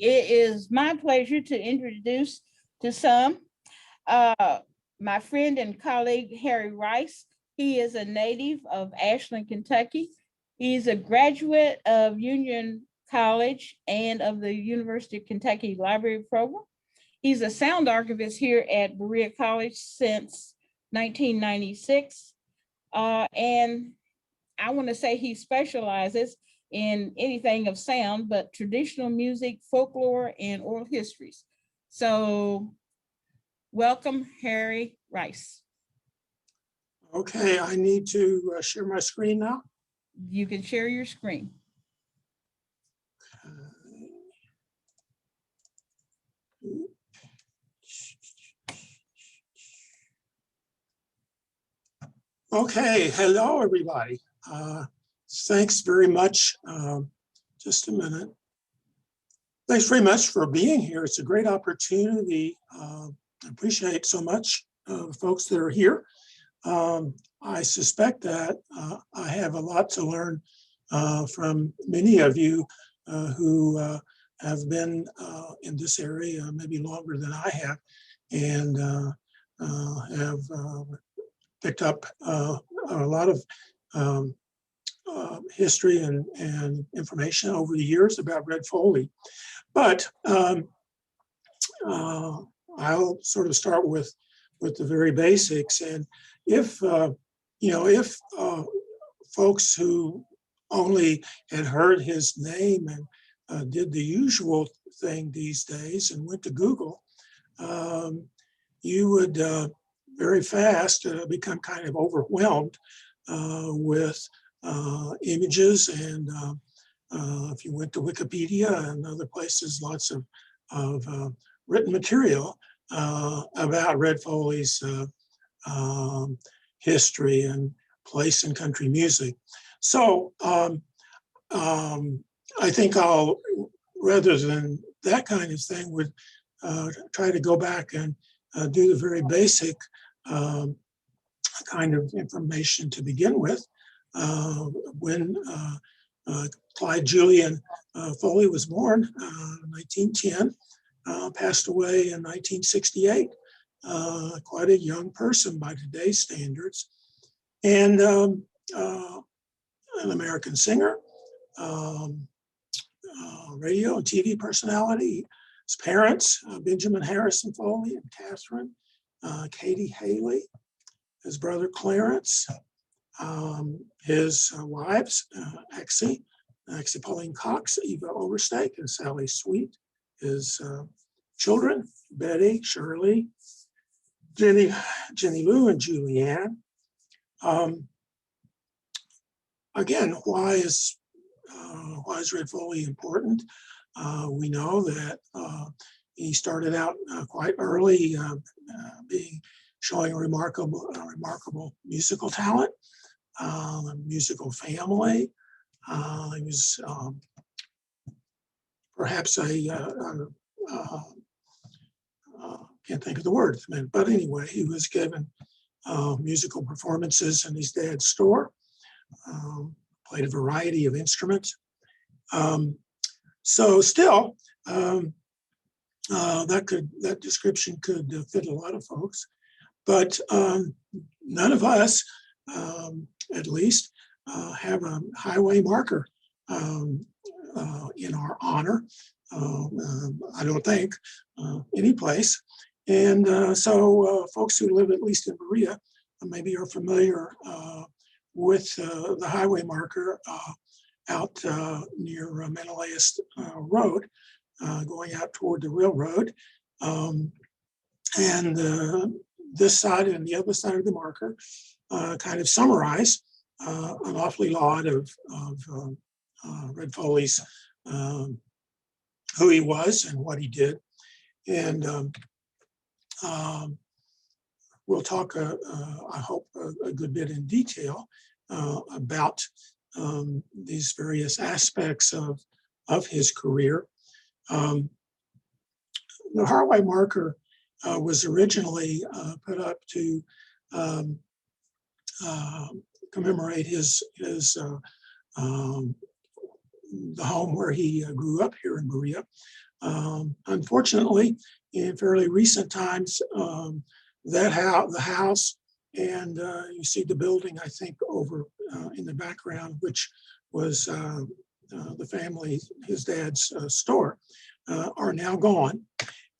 it is my pleasure to introduce to some my friend and colleague, Harry Rice. He is a native of Ashland, Kentucky. He's a graduate of Union College and of the University of Kentucky Library Program. He's a sound archivist here at Berea College since 1996. And I want to say he specializes in anything of sound, but traditional music, folklore, and oral histories. So welcome, Harry Rice. Okay, I need to share my screen now. You can share your screen. Okay, hello everybody. Thanks very much. Just a minute. Thanks very much for being here. It's a great opportunity. I appreciate so much the folks that are here. I suspect that I have a lot to learn from many of you who have been in this area maybe longer than I have, and have picked up a lot of history and information over the years about Red Foley. But I'll sort of start with the very basics. And if folks who only had heard his name and did the usual thing these days and went to Google, you would very fast become kind of overwhelmed with images. And if you went to Wikipedia and other places, lots of written material about Red Foley's history and place in country music. So I think I'll, rather than that kind of thing, would try to go back and do the very basic kind of information to begin with. When Clyde Julian Foley was born in 1910, passed away in 1968. Quite a young person by today's standards, and an American singer, radio and TV personality. His parents, Benjamin Harrison Foley and Catherine Katie Haley, his brother Clarence, his wives, Exie Pauline Cox, Eva Overstake, and Sally Sweet, his children, Betty, Shirley, Jenny Lou, and Julianne. Again, why is Red Foley important? We know that he started out quite early, showing a remarkable musical talent, musical family. He was perhaps can't think of the word, but anyway, he was given musical performances in his dad's store, played a variety of instruments. So still, that description could fit a lot of folks, but none of us, at least, have a highway marker in our honor. I don't think any place. And so folks who live at least in Berea maybe are familiar with the highway marker out near Menelaus Road, going out toward the railroad. And this side and the other side of the marker kind of summarize an awfully lot of Red Foley's, who he was and what he did. And we'll talk, I hope, a good bit in detail about these various aspects of his career. The highway marker was originally put up to commemorate the home where he grew up here in Berea. Unfortunately, in fairly recent times, the house, and you see the building, I think, over in the background, which was the family, his dad's store, are now gone.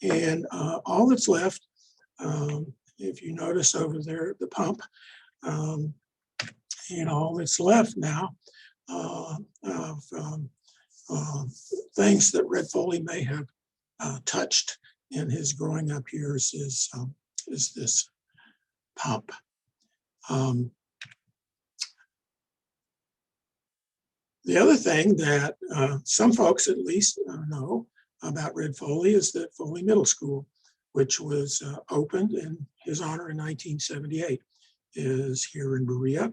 And all that's left, if you notice over there, the pump, all that's left now of things that Red Foley may have touched in his growing up years is this pump. The other thing that some folks at least know about Red Foley is that Foley Middle School, which was opened in his honor in 1978, is here in Berea.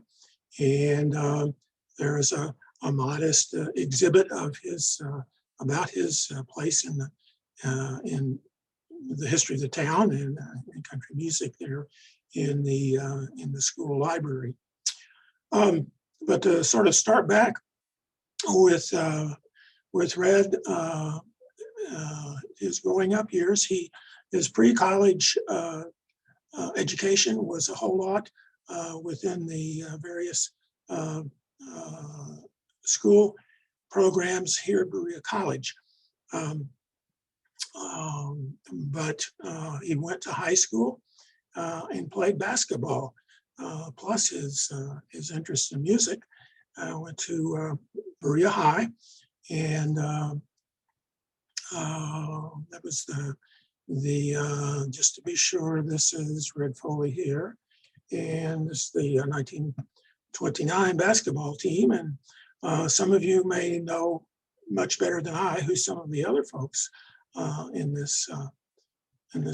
And there is a modest exhibit of his about his place in the history of the town and country music there in the school library. But to sort of start back with Red, his growing up years, his pre-college education was a whole lot within the various school programs here at Berea College. But he went to high school and played basketball, plus his interest in music. Went to Berea High, and that was the just to be sure, this is Red Foley here, and this is the 1929 basketball team. And some of you may know much better than I who some of the other folks in this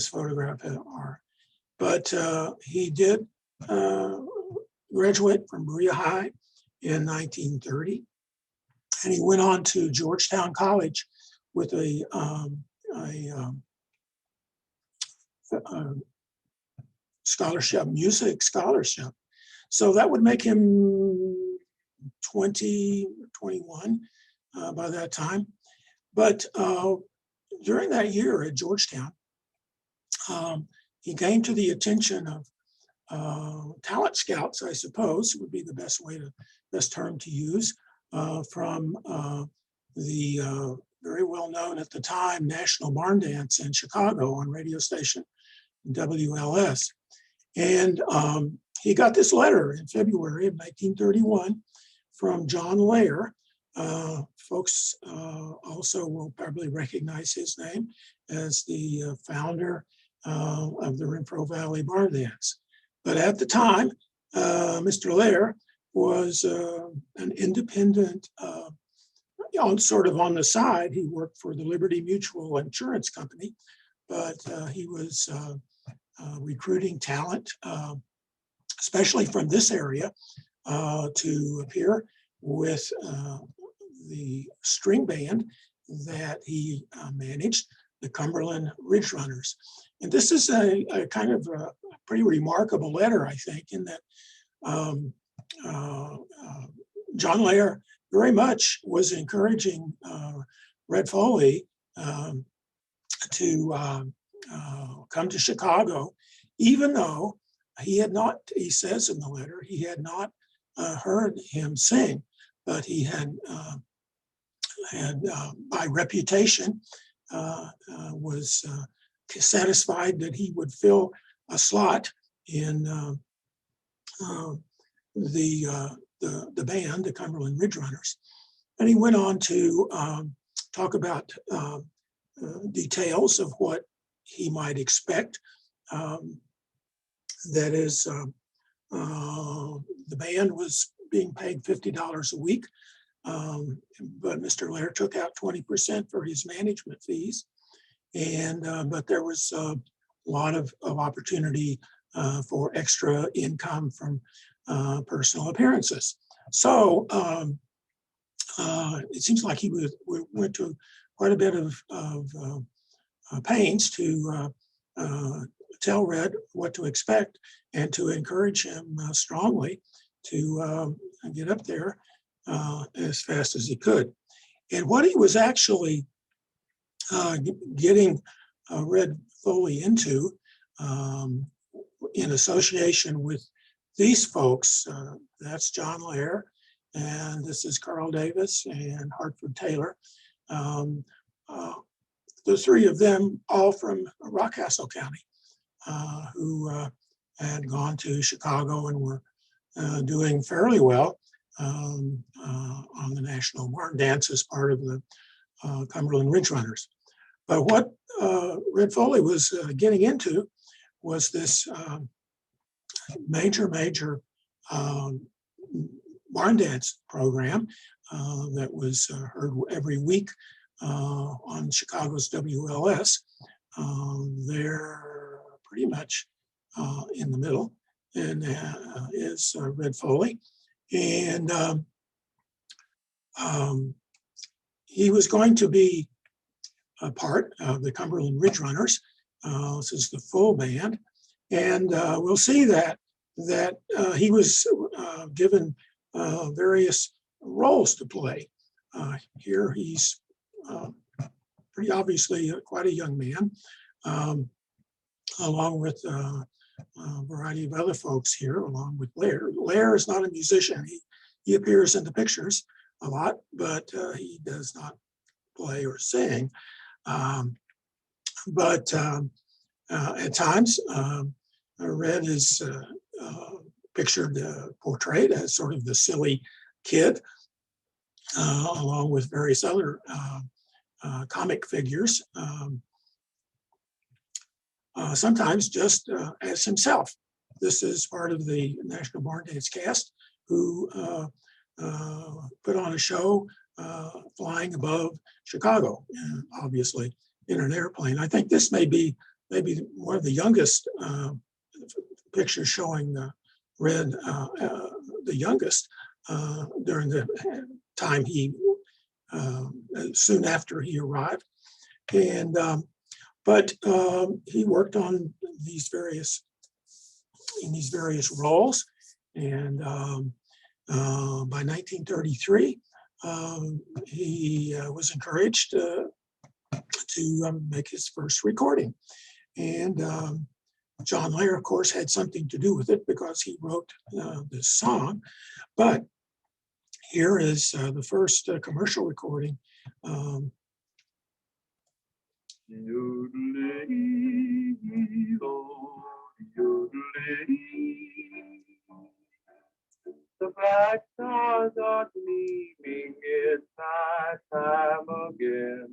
photograph are. But he did graduate from Berea High in 1930, and he went on to Georgetown College with a scholarship, music scholarship. So that would make him 20, 21 by that time. But during that year at Georgetown, he came to the attention of talent scouts, I suppose would be the best term to use, from the very well known at the time National Barn Dance in Chicago on radio station WLS. And he got this letter in February of 1931 from John Lair. Folks also will probably recognize his name as the founder of the Renfro Valley Barn Dance. But at the time, Mr. Lair was an independent, sort of on the side. He worked for the Liberty Mutual Insurance Company, but he was recruiting talent, especially from this area, to appear with the string band that he managed, the Cumberland Ridge Runners. And this is a kind of a pretty remarkable letter, I think, in that John Lair very much was encouraging Red Foley to come to Chicago, even though he had not, he says in the letter, he had not heard him sing, but he had by reputation was satisfied that he would fill a slot in the band, the Cumberland Ridge Runners. And he went on to talk about details of what he might expect. That is, the band was being paid $50 a week, but Mr. Lair took out 20% for his management fees. And but there was a lot of opportunity for extra income from personal appearances. So it seems like he went to quite a bit of pains to tell Red what to expect and to encourage him strongly to get up there as fast as he could. And what he was actually getting Red Foley into in association with these folks. That's John Lair, and this is Carl Davis and Hartford Taylor. The three of them, all from Rockcastle County, who had gone to Chicago and were doing fairly well on the National Barn Dance as part of the Cumberland Ridge Runners. But what Red Foley was getting into was this major barn dance program that was heard every week on Chicago's WLS. They're pretty much in the middle, and is Red Foley. And he was going to be a part of the Cumberland Ridge Runners. This is the full band. And we'll see that he was given various roles to play. Here he's pretty obviously quite a young man, along with a variety of other folks here, along with Lair. Lair is not a musician. He appears in the pictures a lot, but he does not play or sing. But at times, Red is pictured, portrayed as sort of the silly kid, along with various other comic figures, sometimes just as himself. This is part of the National Barn Dance cast who put on a show flying above Chicago, obviously in an airplane. I think this may be maybe one of the youngest pictures showing Red, the youngest, during the time soon after he arrived. And but he worked on these various roles, and by 1933 he was encouraged to make his first recording. And John Lair, of course, had something to do with it because he wrote this song. But here is the first commercial recording. The black stars are gleaming, it's night time again.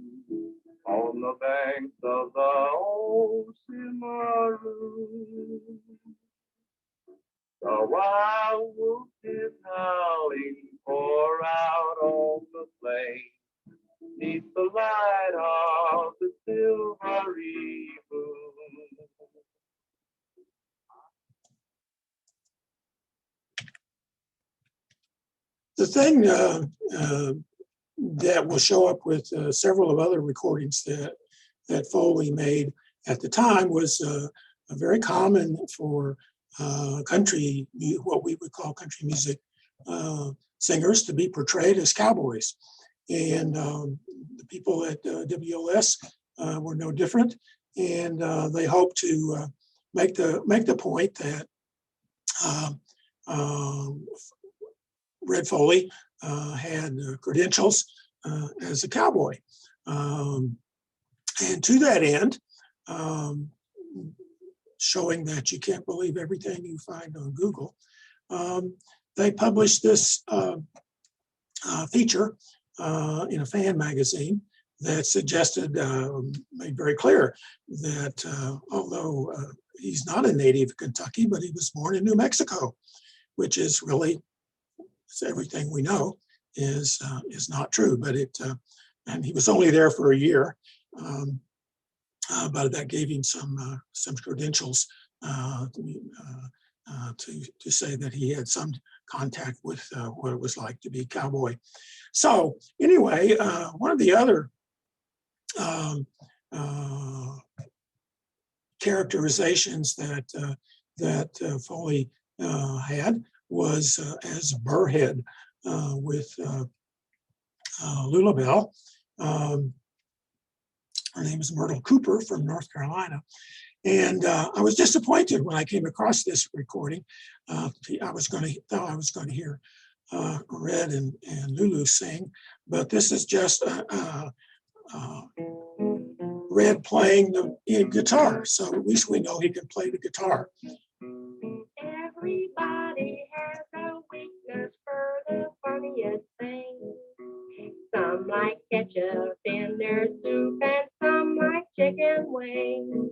On the banks of the ocean maroon, the wild wolf is howling, pour out on the plain, neath the light of the silvery moon. The thing that will show up with several of other recordings that Foley made at the time was very common for country, what we would call country music singers, to be portrayed as cowboys. And the people at WLS were no different. And they hoped to make the point that Red Foley had credentials as a cowboy. And to that end, showing that you can't believe everything you find on Google, they published this feature in a fan magazine that suggested, made very clear that although he's not a native of Kentucky, but he was born in New Mexico, which is really, everything we know is not true. But and he was only there for a year, but that gave him some credentials to say that he had some contact with what it was like to be a cowboy. So anyway, one of the other characterizations that Foley had was as Burrhead with Lulabelle. Her name is Myrtle Cooper from North Carolina. And I was disappointed when I came across this recording. I thought I was going to hear Red and Lulu sing, but this is just Red playing the guitar. So at least we know he can play the guitar. Everybody has a weakness for the funniest thing. Some like ketchup in their soup and some like chicken wings.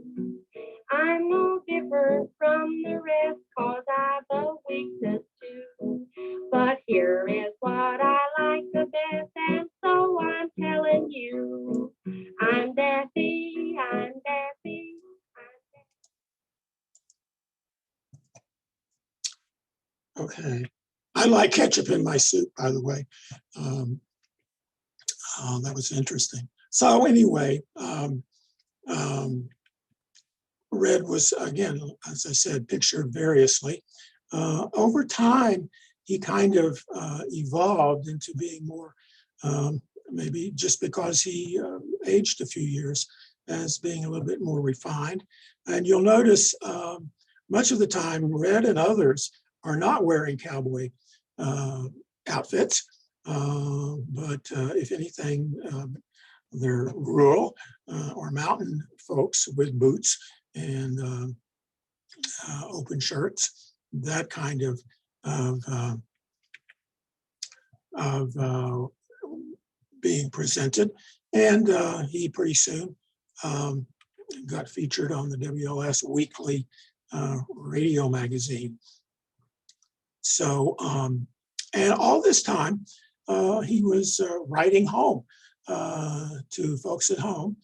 I'm no different from the rest, 'cause I've a weakness too. But here is what I like the best, and so I'm telling you. I'm Daffy, I'm Daffy, I'm Daffy. Okay. I like ketchup in my soup, by the way. That was interesting. So anyway, Red was, again, as I said, pictured variously. Over time, he kind of evolved into being more, maybe just because he aged a few years, as being a little bit more refined. And you'll notice much of the time, Red and others are not wearing cowboy outfits, but if anything, they're rural or mountain folks with boots and open shirts, that kind of being presented. And he pretty soon got featured on the WLS Weekly radio magazine. So, and all this time, he was writing home to folks at home,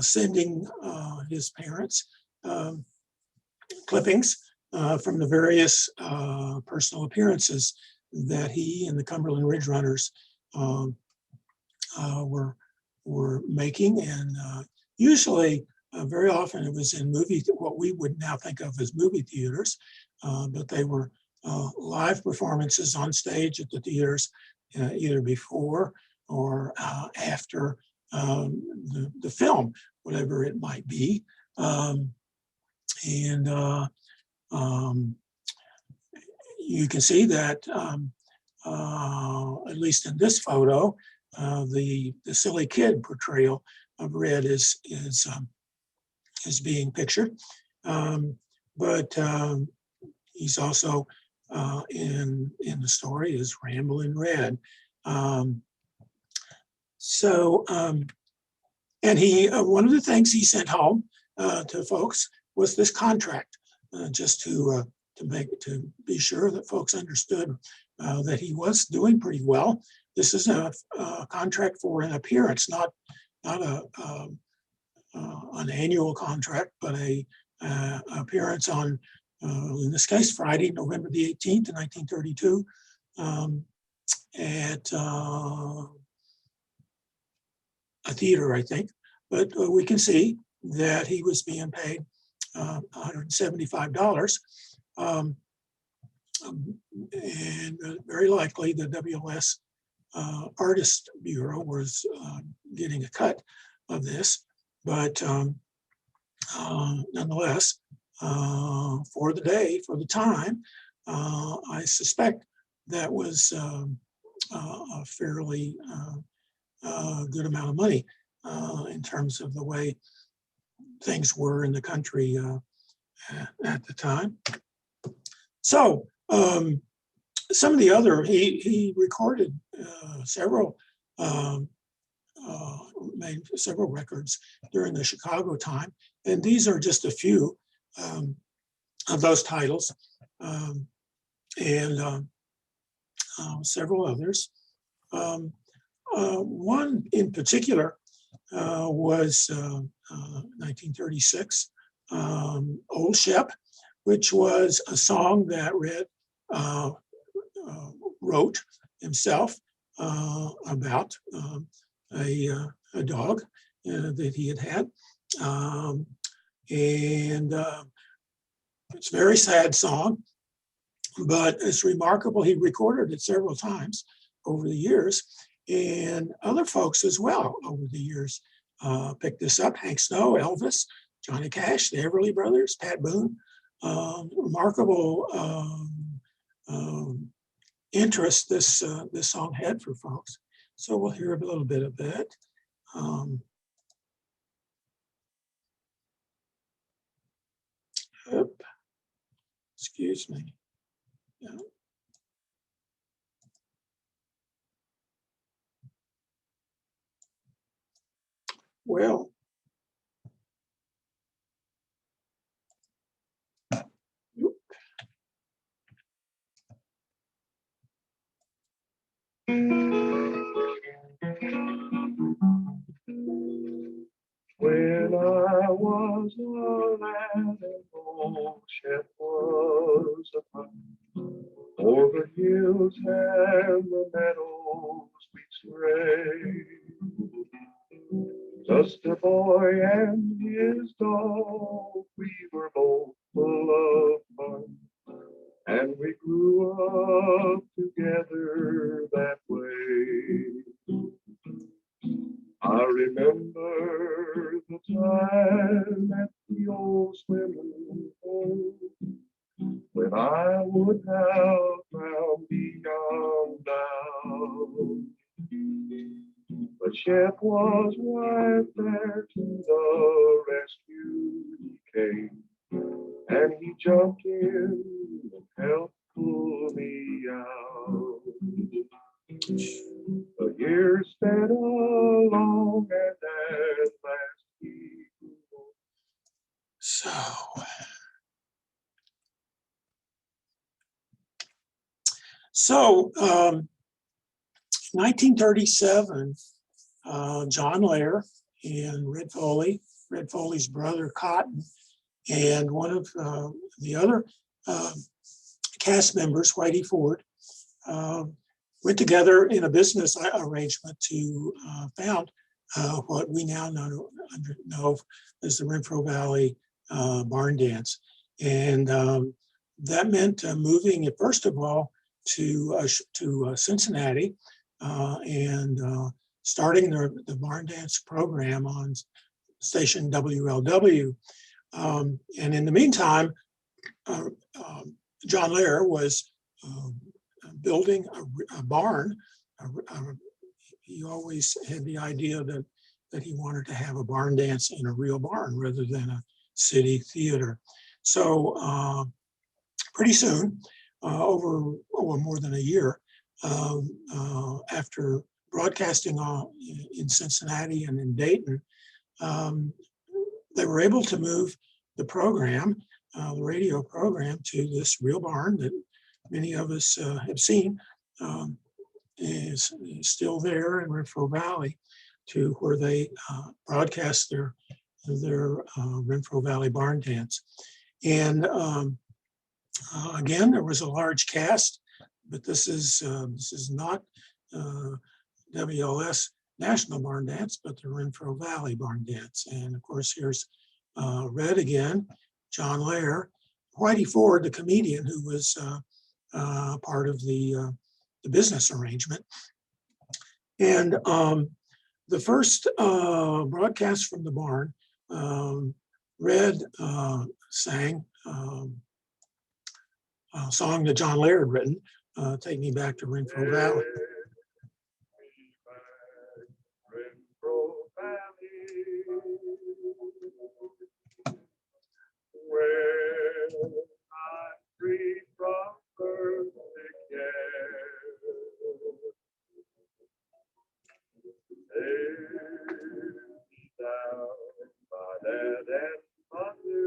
sending his parents clippings from the various personal appearances that he and the Cumberland Ridge Runners were making. And usually, very often it was in what we would now think of as movie theaters, but they were live performances on stage at the theaters, either before or after the film, whatever it might be. You can see that, at least in this photo, the silly kid portrayal of Red is being pictured. But he's also in the story is Ramblin' Red. And he one of the things he sent home to folks was this contract, just to be sure that folks understood that he was doing pretty well. This is a contract for an appearance, not an annual contract, but a appearance on, in this case, Friday, November the 18th, 1932, at a theater, I think. But we can see that he was being paid $175. And very likely the WLS Artist Bureau was getting a cut of this. But nonetheless, for the day, for the time, I suspect that was a fairly good amount of money in terms of the way things were in the country at the time. So some of the other, he recorded made several records during the Chicago time, and these are just a few of those titles, and several others. One in particular was 1936, Old Shep, which was a song that Red wrote himself about a dog that he had. And it's a very sad song, but it's remarkable. He recorded it several times over the years. And other folks as well over the years picked this up. Hank Snow, Elvis, Johnny Cash, the Everly Brothers, Pat Boone. Remarkable interest this song had for folks. So we'll hear a little bit of that. Excuse me. Yeah. Well, when I was a lad and old ship was upon o'er the hills and the meadows we stray. Just a boy and his dog, we were both full of fun, and we grew up together that way. I remember the time at the old swimming hole when I would have found beyond doubt. But Shep was right there to the rescue he came, and he jumped in and helped pull me out. The years sped along, and at last he grew old. So 1937, John Lair and Red Foley, Red Foley's brother Cotton, and one of the other cast members, Whitey Ford, went together in a business arrangement to found what we now know as the Renfro Valley Barn Dance. And that meant moving it, first of all, to Cincinnati and starting the Barn Dance program on station WLW. And in the meantime, John Lair was building a barn. He always had the idea that he wanted to have a barn dance in a real barn rather than a city theater. So pretty soon, over more than a year after broadcasting in Cincinnati and in Dayton, they were able to move the program, the radio program, to this real barn that many of us have seen, is still there in Renfro Valley, to where they broadcast their Renfro Valley Barn Dance. And again, there was a large cast, but this is not WLS National Barn Dance, but the Renfro Valley Barn Dance. And of course, here's Red again, John Lair, Whitey Ford, the comedian who was part of the business arrangement. And the first broadcast from the barn, Red sang a song that John Lair had written, Take Me Back to Renfro Valley. Where I'm free from perfect care. Take me down, my dad and mother.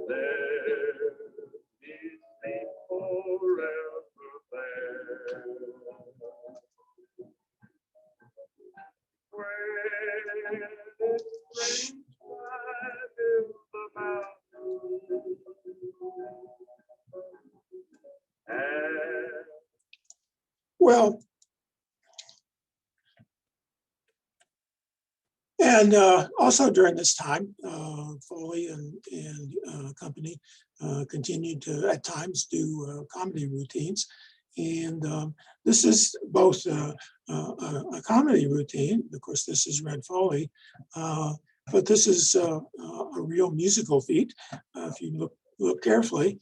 Let me sleep forever there. When it rains wide in the mountains, and Well, and also during this time, Foley and company continued to at times do comedy routines. And this is both a comedy routine. Of course, this is Red Foley, but this is a real musical feat. If you look carefully,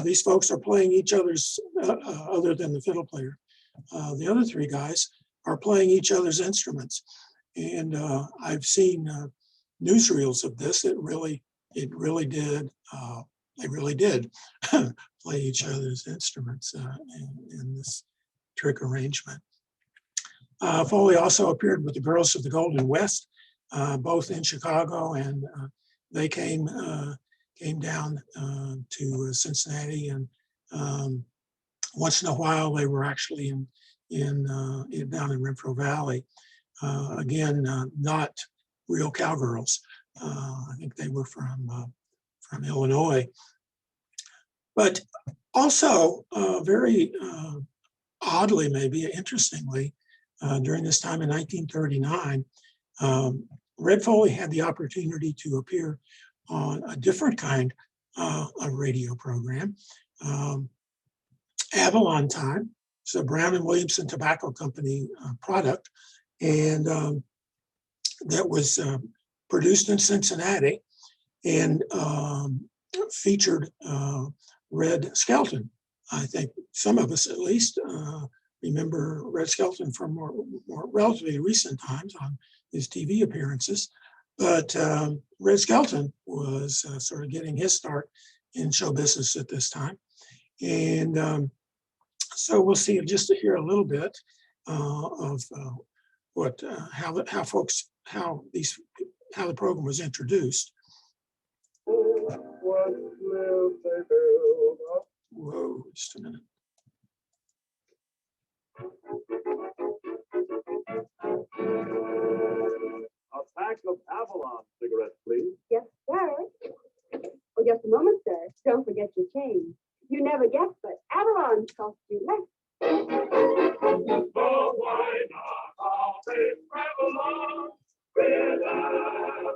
these folks are playing each other's, other than the fiddle player. The other three guys are playing each other's instruments. And I've seen newsreels of this. It really did. They really did play each other's instruments in this trick arrangement. Foley also appeared with the Girls of the Golden West, both in Chicago, and they came down to Cincinnati, and once in a while they were actually down in Renfro Valley. Again, not real cowgirls. I think they were from Illinois, but also very oddly, maybe interestingly, during this time in 1939, Red Foley had the opportunity to appear on a different kind of radio program, Avalon Time. It's a Brown and Williamson Tobacco Company product, and that was produced in Cincinnati and featured Red Skelton. I think some of us at least remember Red Skelton from more relatively recent times on his TV appearances. But Red Skelton was sort of getting his start in show business at this time. And so we'll see just to hear a little bit of how the program was introduced. Whoa, just a minute. A pack of Avalon cigarettes, please. Yes, sir. Oh, just a moment, sir. Don't forget your change. You never guess, but Avalon costs you less. Oh, why not always travel on with Avalon?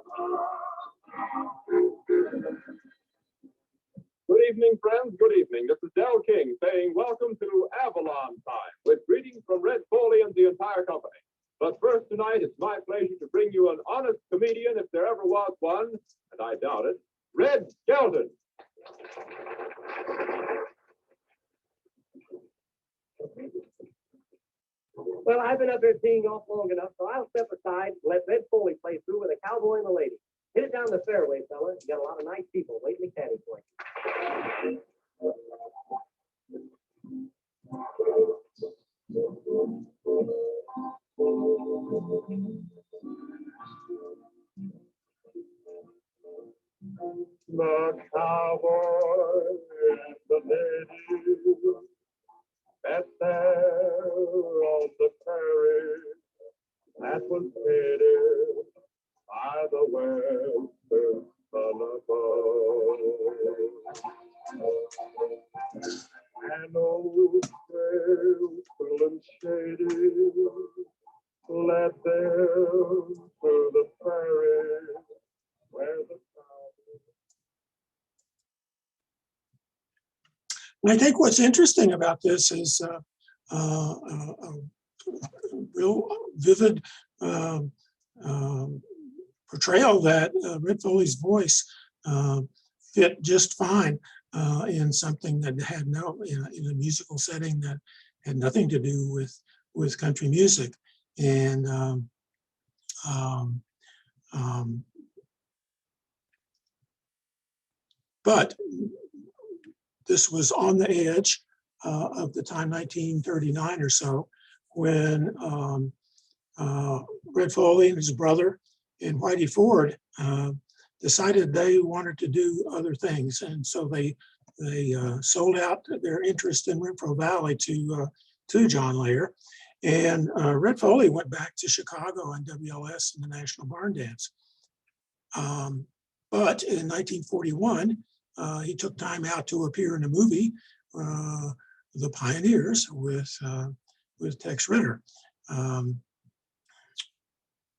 Good evening, friends. Good evening. This is Del King saying welcome to Avalon Time with greetings from Red Foley and the entire company. But first tonight, it's my pleasure to bring you an honest comedian, if there ever was one, and I doubt it, Red Skelton. Well, I've been up here seeing you all long enough, so I'll step aside and let Red Foley play through with a cowboy and a lady. Hit it down the fairway, fella. You got a lot of nice people waiting to caddy for you. The cowboy and the lady met there on the prairie that was headed by the western sun above. An old trail full and shady led them to the prairie where the And I think what's interesting about this is a real vivid portrayal that Red Foley's voice fit just fine in something that had in a musical setting that had nothing to do with country music. And but this was on the edge of the time, 1939 or so, when Red Foley and his brother and Whitey Ford decided they wanted to do other things. And so they sold out their interest in Renfro Valley to John Layer. And Red Foley went back to Chicago and WLS and the National Barn Dance. But in 1941, he took time out to appear in a movie, The Pioneers, with Tex Ritter.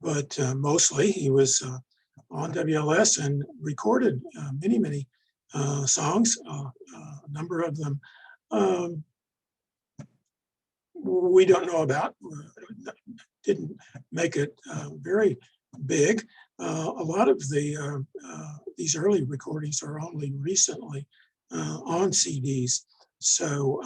But mostly he was on WLS and recorded many songs, a number of them we don't know about, didn't make it very big. A lot of these early recordings are only recently on CDs. So,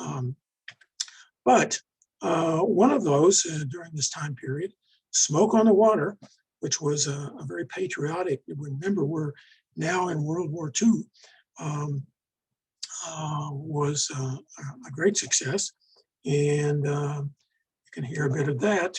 but one of those during this time period, Smoke on the Water, which was a very patriotic, remember we're now in World War II, was a great success. And you can hear a bit of that.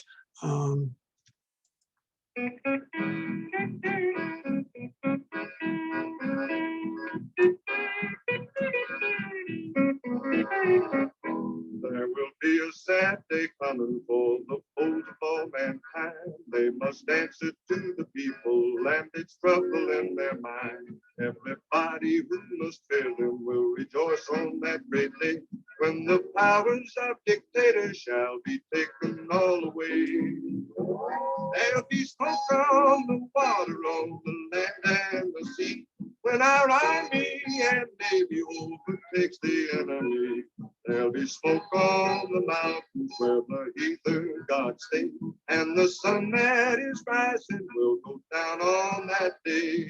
There will be a sad day coming for the foes of all mankind. They must answer to the people and its trouble in their mind. Everybody who must fear them will rejoice on that great day when the powers of dictators shall be taken all away. There'll be smoke on the water, on the land and the sea, when our army and navy overtakes the enemy. There'll be smoke on the mountains where the heathen gods stay, and the sun that is rising will go down on that day.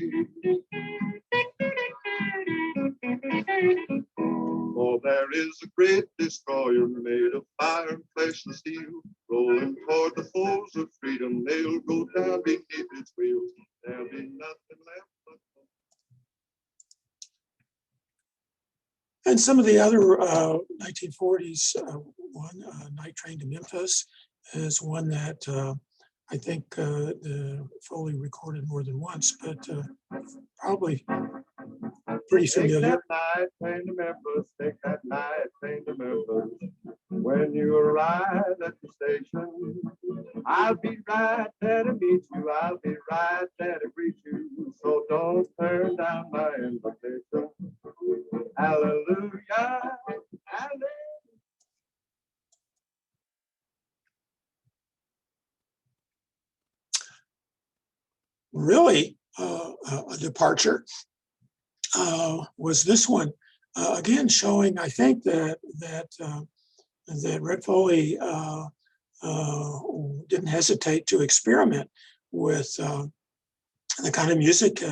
For there is a great destroyer made of fire and flesh and steel, rolling toward the foes of freedom. They'll go down beneath its wheels. There'll be nothing left but. And some of the other 1940s one, Night Train to Memphis, is one that I think the Foley recorded more than once, but probably pretty familiar. Take that night train to Memphis, take that night train to Memphis. When you arrive at the station, I'll be right there to meet you. I'll be right there to greet you. So don't turn down my invitation. Hallelujah. Hallelujah. Really a departure was this one. Again, showing, I think, that Red Foley didn't hesitate to experiment with the kind of music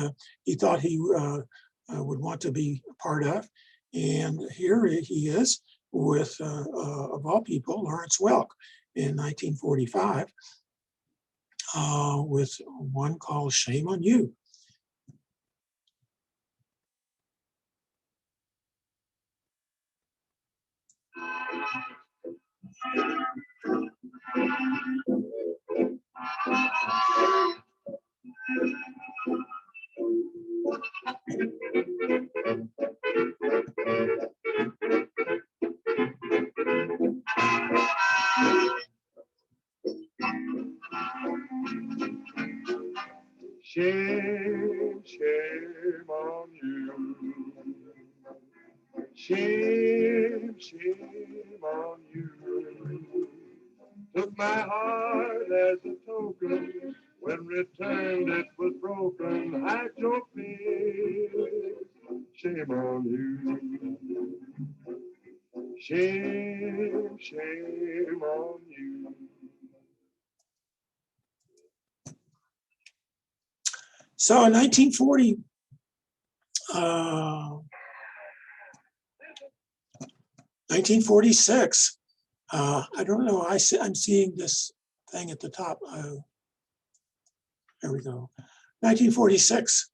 he thought he would want to be a part of. And here he is with, of all people, Lawrence Welk in 1945 with one called Shame on You. Shame, shame on you. Shame, shame on you. Took my heart as a token. When returned it was broken. I don't feel. Shame on you. Shame, shame on you. So in 1940, 1946, I don't know, I'm seeing this thing at the top. There we go. 1946,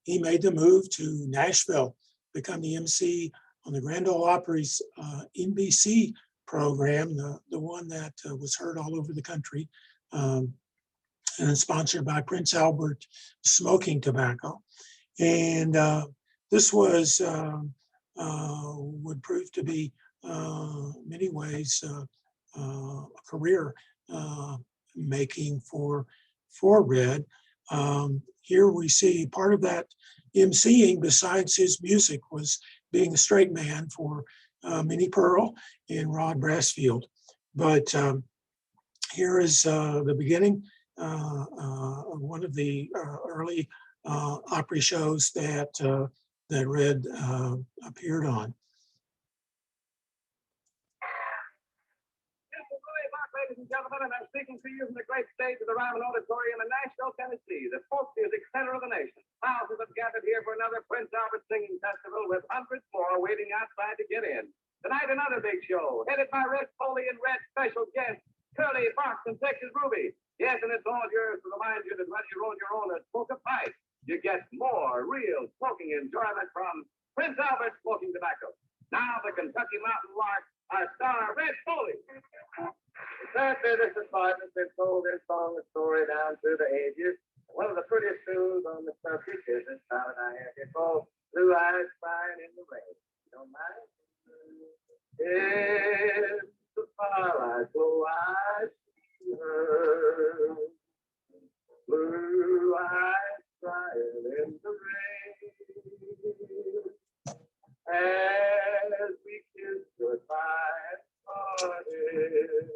he made the move to Nashville, become the MC on the Grand Ole Opry's NBC program, the one that was heard all over the country, and sponsored by Prince Albert Smoking Tobacco. And this was, would prove to be, many ways, a career making for Red. Here we see part of that emceeing, besides his music, was being a straight man for Minnie Pearl and Rod Brassfield. But here is the beginning of one of the early Opry shows that Red appeared on. Madison, and I'm speaking to you from the great stage of the Ryman Auditorium in Nashville, Tennessee, the folk music center of the nation. Thousands have gathered here for another Prince Albert Singing Festival, with hundreds more waiting outside to get in. Tonight, another big show, headed by Red Foley and Red special guests, Curly, Fox, and Texas Ruby. Yes, and it's all yours to remind you that when you roll your own smoke a pipe, you get more real smoking enjoyment from Prince Albert Smoking Tobacco. Now, the Kentucky Mountain Lark, our star, Red Foley. Certainly, this department's been told this song and story down through the ages. One of the prettiest tunes on the subject is this time I have it called Blue Eyes Crying in the Rain. You don't mind? It's the firelight glow I see her. Blue eyes crying in the rain. As we kiss goodbye and parted,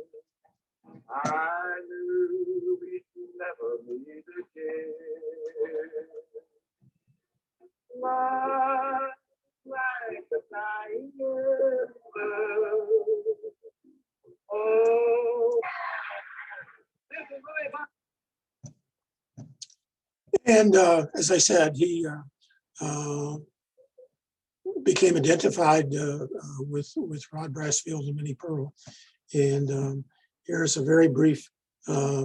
I knew we'd never meet again. Love like a dying bird. Oh, this is really fun. And as I said, he became identified with Rod Brassfield and Minnie Pearl. And here's a very brief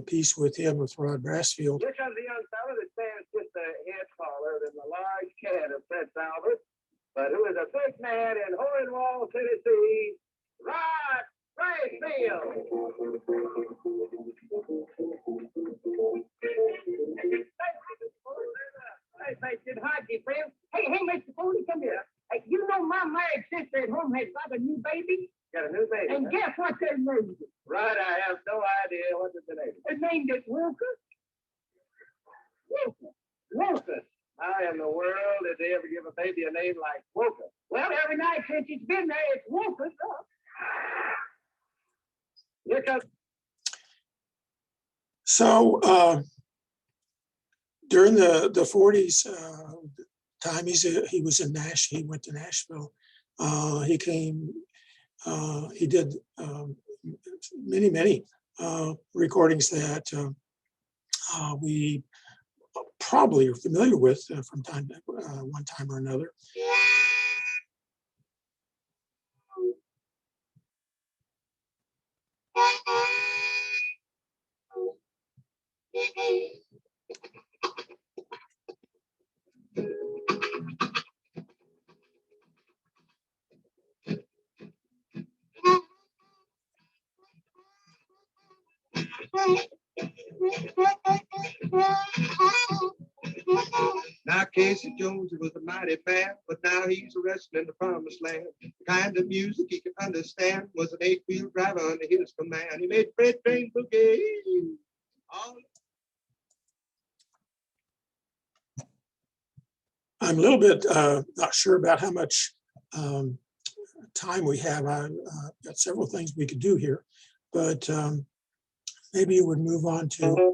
piece with him with Rod Brassfield. Here comes a young fellow that stands just a head taller than the large cat of Prince Albert, but who is a big man in Hohenwald, Tennessee, Rod Brassfield. Hey, thank you. Hi, friend. Hey, Mr. Foley, come here. Hey, you know my married sister at home has got a new baby? Got a new baby. And guess what they named it? Right, I have no idea what the name is. They named it Wilkes. Wilkes. How in the world did they ever give a baby a name like Wilkes? Well, every night since it's been there, it's Wilkes up. Here comes. So during the 40s time, he was in Nashville. He went to Nashville. He did many recordings that we probably are familiar with from one time or another. Now Casey Jones was a mighty man, but now he's resting in the promised land. The kind of music he could understand was an 8-wheel driver under his command. He made freight train boogie. I'm a little bit not sure about how much time we have. I've got several things we could do here, but maybe you would move on to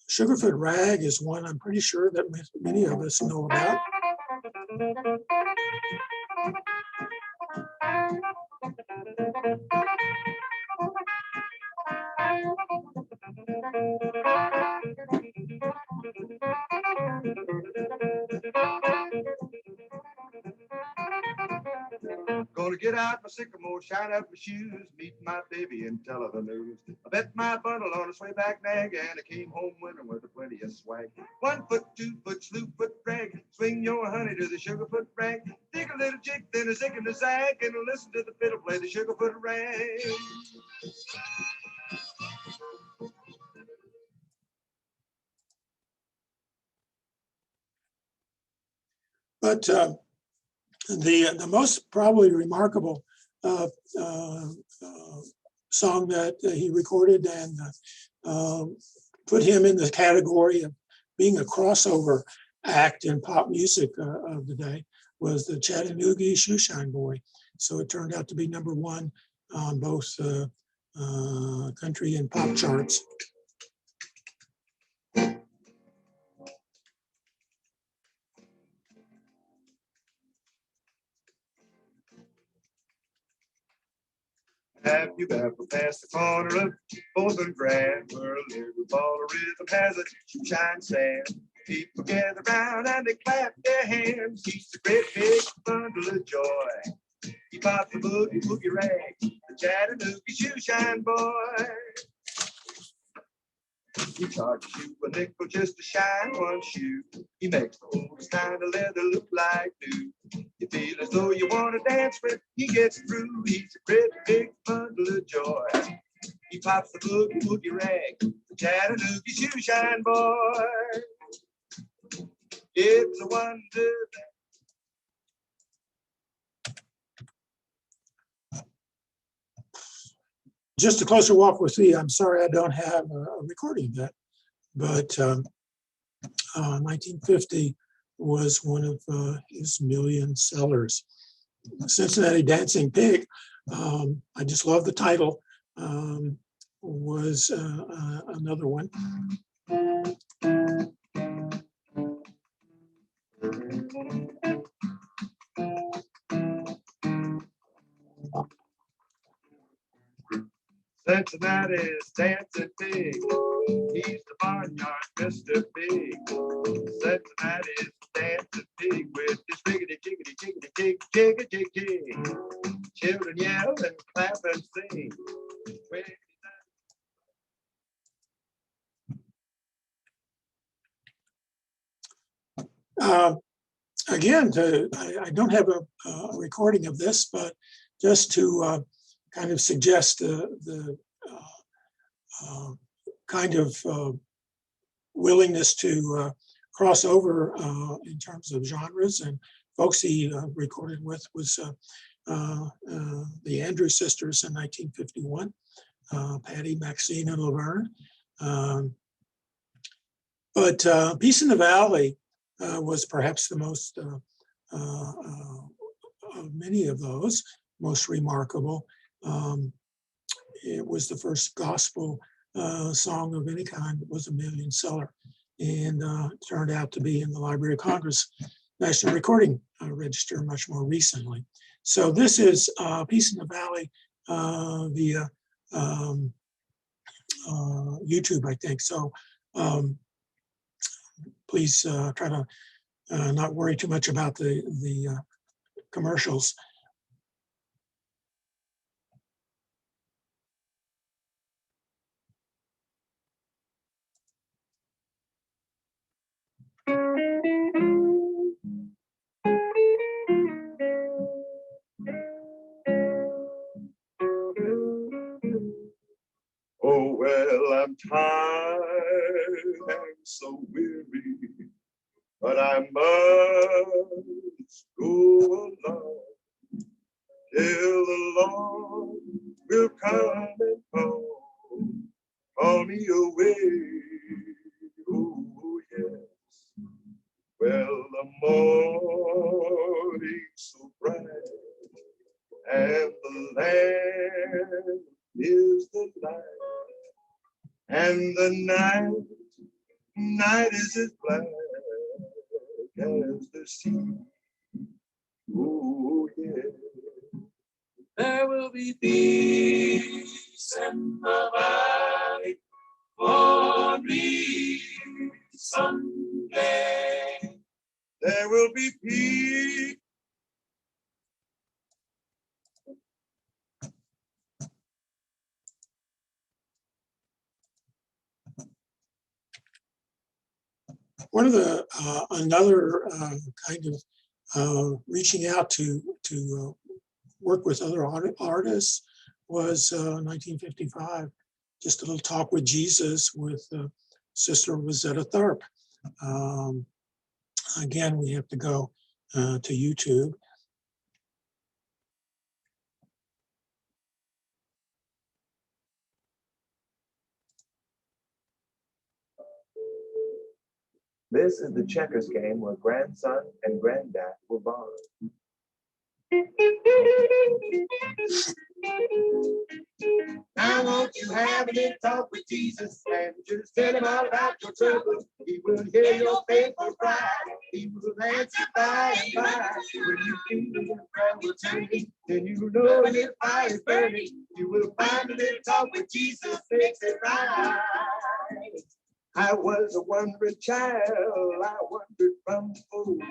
Sugarfoot Rag is one I'm pretty sure that many of us know about. Gonna get out my sycamore, shine up my shoes, meet my baby and tell her the news. I bet my bundle on a sway back nag, and I came home winter with a plenty of swag. 1 foot, 2 foot, slew foot drag, swing your honey to the Sugarfoot Rag. Dig a little jig, then a zig and a zag, and listen to the fiddle play the Sugarfoot Rag. But the most probably remarkable song that he recorded and put him in the category of being a crossover act in pop music of the day was the Chattanooga Shoeshine Boy. So it turned out to be #1 on both country and pop charts. Have you ever passed the corner of 4th and Grand, where a little ball of rhythm has a shine stand? People gather round and they clap their hands. He's a great big bundle of joy. He pops the boogie woogie rag, the Chattanooga shoe shine boy. He charges you a nickel just to shine one shoe. He makes the oldest kind of leather look like new. You feel as though you want to dance when he gets through. He's a great big bundle of joy. He pops the boogie woogie rag, the Chattanooga shoe shine boy. It's a wonder that Just a closer walk with thee. I'm sorry I don't have a recording of that, but 1950 was one of his million sellers. Cincinnati Dancing Pig, I just love the title, was another one. Cincinnati's dancing pig. He's the barnyard Mr. Big. Cincinnati's dancing pig with his jiggity jiggity jiggity jig jigga jig jig. Children yell and clap and sing. Again, I don't have a recording of this, but just to kind of suggest the kind of willingness to cross over in terms of genres, and folks he recorded with was the Andrews Sisters in 1951, Patty, Maxine, and Laverne. But Peace in the Valley was perhaps the most, of many of those, most remarkable. It was the first gospel song of any kind that was a million seller, and turned out to be in the Library of Congress National Recording Register much more recently. So this is Peace in the Valley via YouTube, I think. So please try to not worry too much about the commercials. Oh, well, I'm tired and so weary, but I must go along till the Lord will come and call me away. Oh, yes. Well, the morning's so bright and the land is the light, and the night is as black as the sea. Oh, yeah. There will be peace in the valley for me someday. There will be peace. One of the another kind of reaching out to work with other artists was 1955. Just a little talk with Jesus with Sister Rosetta Tharpe. Again, we have to go to YouTube. This is the checkers game where grandson and granddad were born. Now won't you have a little talk with Jesus and just tell him all about your troubles? He will hear your faithful cry. He will answer by and by. When you feel the prayer will turning, then you know your fire is burning. You will find a little talk with Jesus makes it right. I was a wandering child, I wandered from the fold,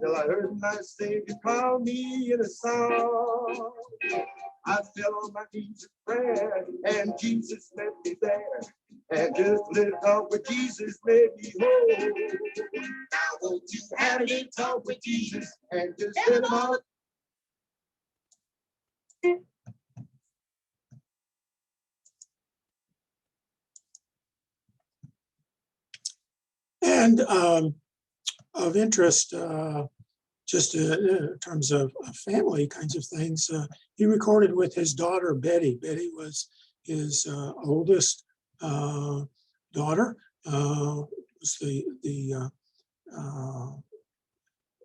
till I heard my Savior call me in a song. I fell on my knees in prayer, and Jesus met me there. And just a little talk with Jesus made me whole. Now won't you have a little talk with Jesus and just let him out? And of interest, just in terms of family kinds of things, he recorded with his daughter, Betty. Betty was his oldest daughter,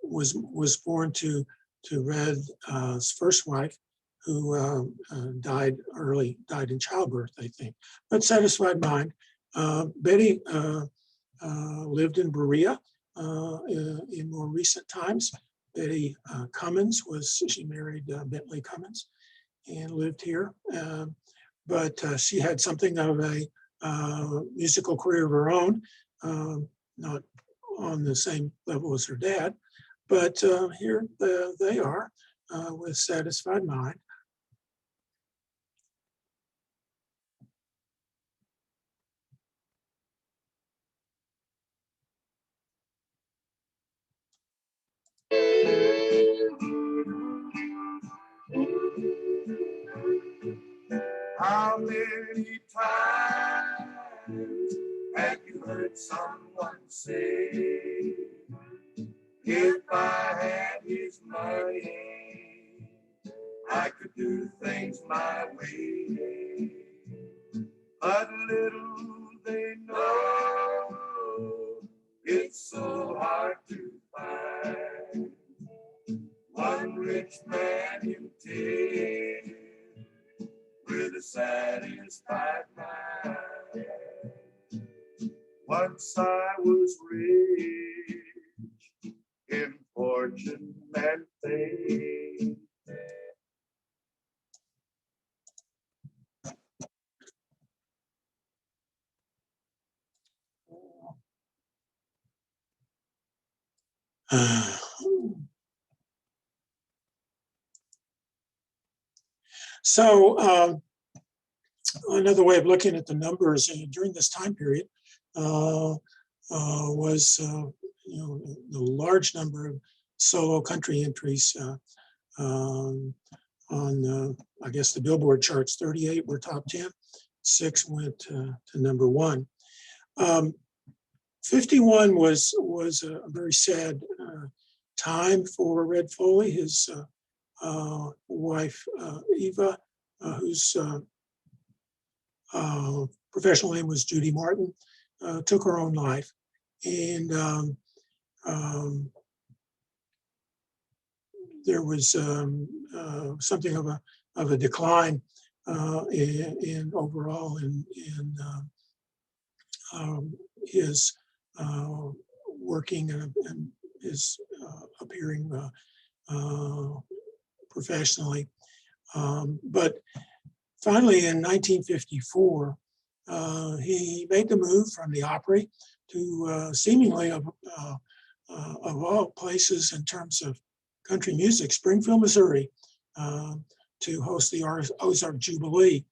was born to Red's first wife, who died in childbirth, I think. But Satisfied Mind. Betty lived in Berea in more recent times. Betty Cummins she married Bentley Cummins and lived here. But she had something of a musical career of her own, not on the same level as her dad. But here they are with Satisfied Mind. How many times have you heard someone say, if I had his money, I could do things my way? But little they know, it's so hard to find one rich man in tears with a satisfied mind. Once I was rich in fortune and fame. So another way of looking at the numbers during this time period was the large number of solo country entries on I guess the Billboard charts. 38 were top 10, 6 went to number 1. 51 was a very sad time for Red Foley. His wife Eva, whose professional name was Judy Martin, took her own life, and there was something of a decline in overall in his working and his appearing professionally. But finally, in 1954, he made the move from the Opry to seemingly of all places in terms of country music, Springfield, Missouri, to host the Ozark Jubilee,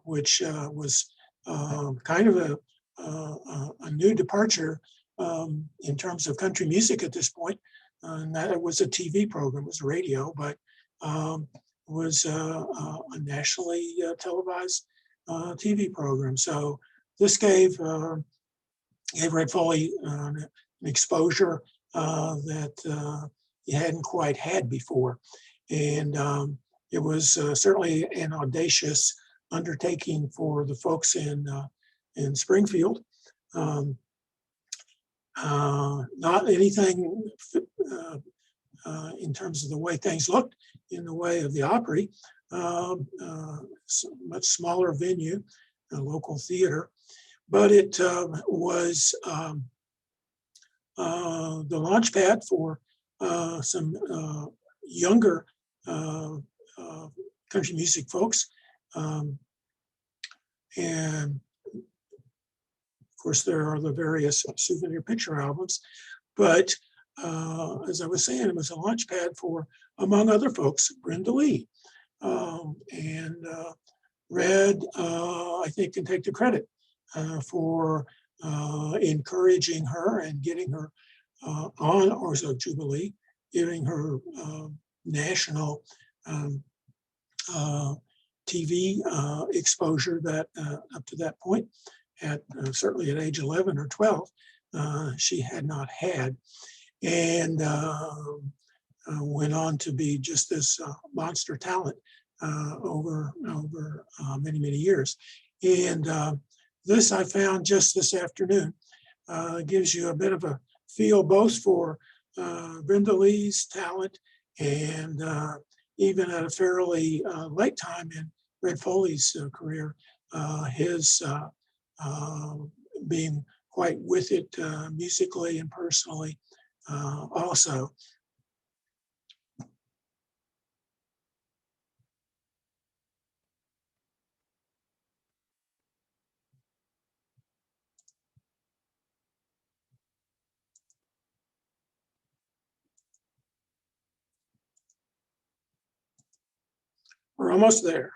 which was kind of a new departure in terms of country music at this point. And that it was a TV program, it was radio, but was a nationally televised TV program. So this gave Red Foley an exposure that he hadn't quite had before. And it was certainly an audacious undertaking for the folks in Springfield. Not anything in terms of the way things looked in the way of the Opry, much smaller venue, a local theater, but it was the launch pad for some younger country music folks. And of course, there are the various souvenir picture albums. But as I was saying, it was a launch pad for, among other folks, Brenda Lee. And Red, I think, can take the credit for encouraging her and getting her on Orzo Jubilee, giving her national TV exposure that up to that point, at certainly at age 11 or 12, she had not had, and went on to be just this monster talent over many years. And this I found just this afternoon gives you a bit of a feel both for Brenda Lee's talent and even at a fairly late time in Red Foley's career, his being quite with it musically and personally also. We're almost there.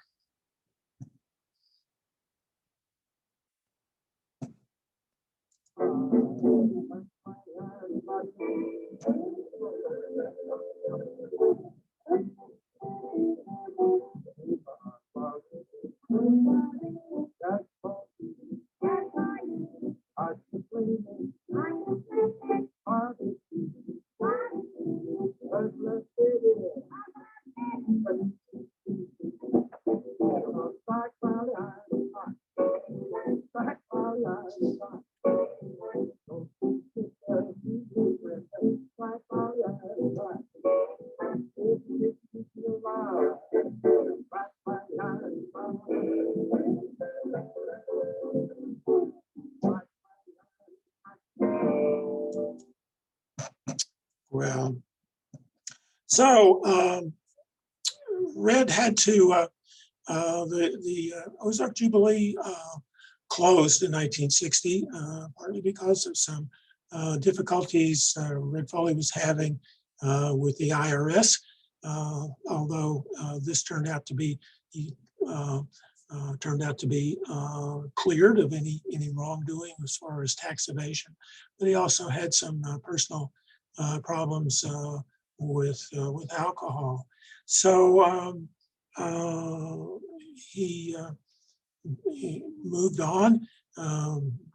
Well, so Red had to, the Ozark Jubilee closed in 1960, partly because of some difficulties Red Foley was having with the IRS, although this turned out to be cleared of any wrongdoing as far as tax evasion. But he also had some personal problems with alcohol. So he moved on,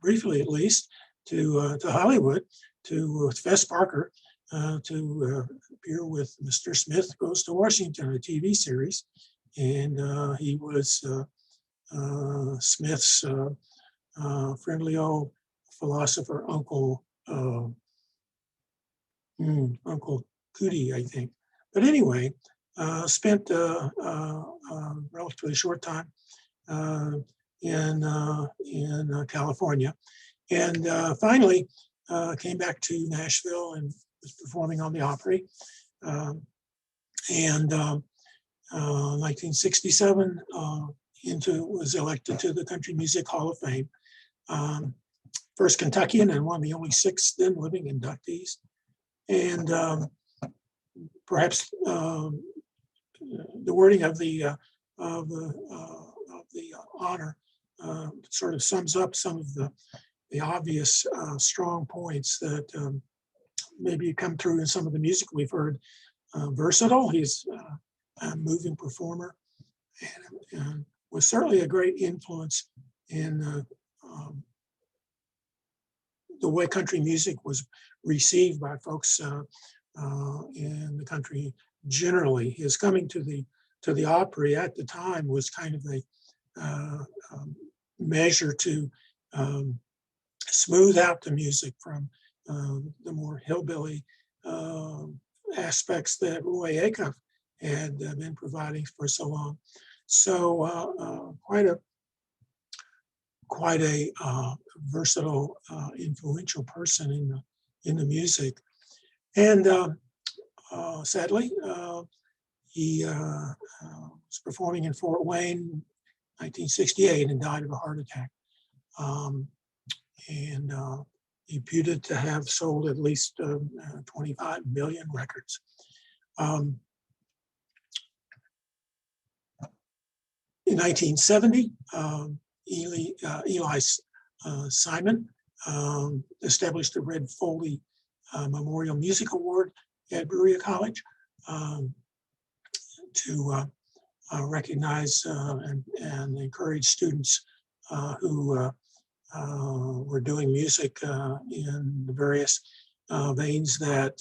briefly at least, to Hollywood, to Fess Parker, to appear with Mr. Smith Goes to Washington, a TV series. And he was Smith's friendly old philosopher, Uncle Cootie, I think. But anyway, spent a relatively short time in California, and finally came back to Nashville and was performing on the Opry. And 1967, was elected to the Country Music Hall of Fame. First Kentuckian and one of the only 6 then living inductees. And perhaps the wording of the honor sort of sums up some of the obvious strong points that maybe come through in some of the music we've heard. Versatile, he's a moving performer, and was certainly a great influence in the way country music was received by folks in the country generally. His coming to the Opry at the time was kind of a measure to smooth out the music from the more hillbilly aspects that Roy Acuff had been providing for so long. So quite a versatile, influential person music. And sadly, he was performing in Fort Wayne, 1968, and died of a heart attack. And reputed to have sold at least 25 million records. In 1970, Eli Simon established the Red Foley Memorial Music Award at Berea College to recognize and encourage students who were doing music in the various veins that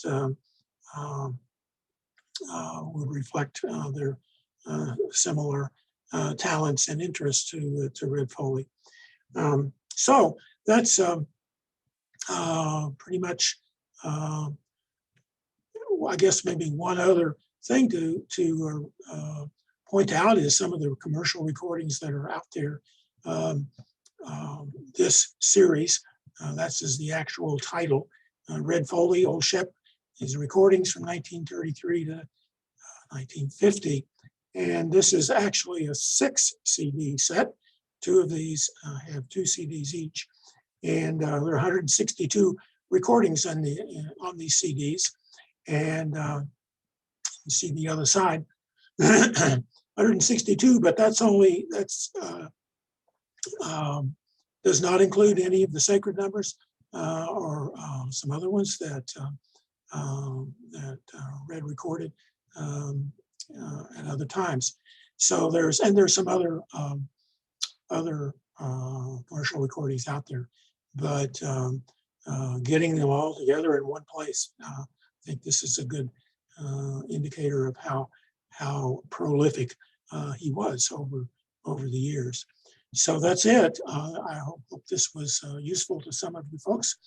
would reflect their similar talents and interests to Red Foley. So that's pretty much, I guess maybe one other thing to point out is some of the commercial recordings that are out there. This series, that's is the actual title, Red Foley, Old Shep, his recordings from 1933 to 1950. And this is actually a 6 CD set. 2 of these have 2 CDs each. And there are 162 recordings on these CDs. And you see the other side, 162, but that's does not include any of the sacred numbers or some other ones that Red recorded at other times. So there's some other commercial recordings out there, but getting them all together in one place, I think this is a good indicator of how prolific he was over the years. So that's it. I hope this was useful to some of you folks.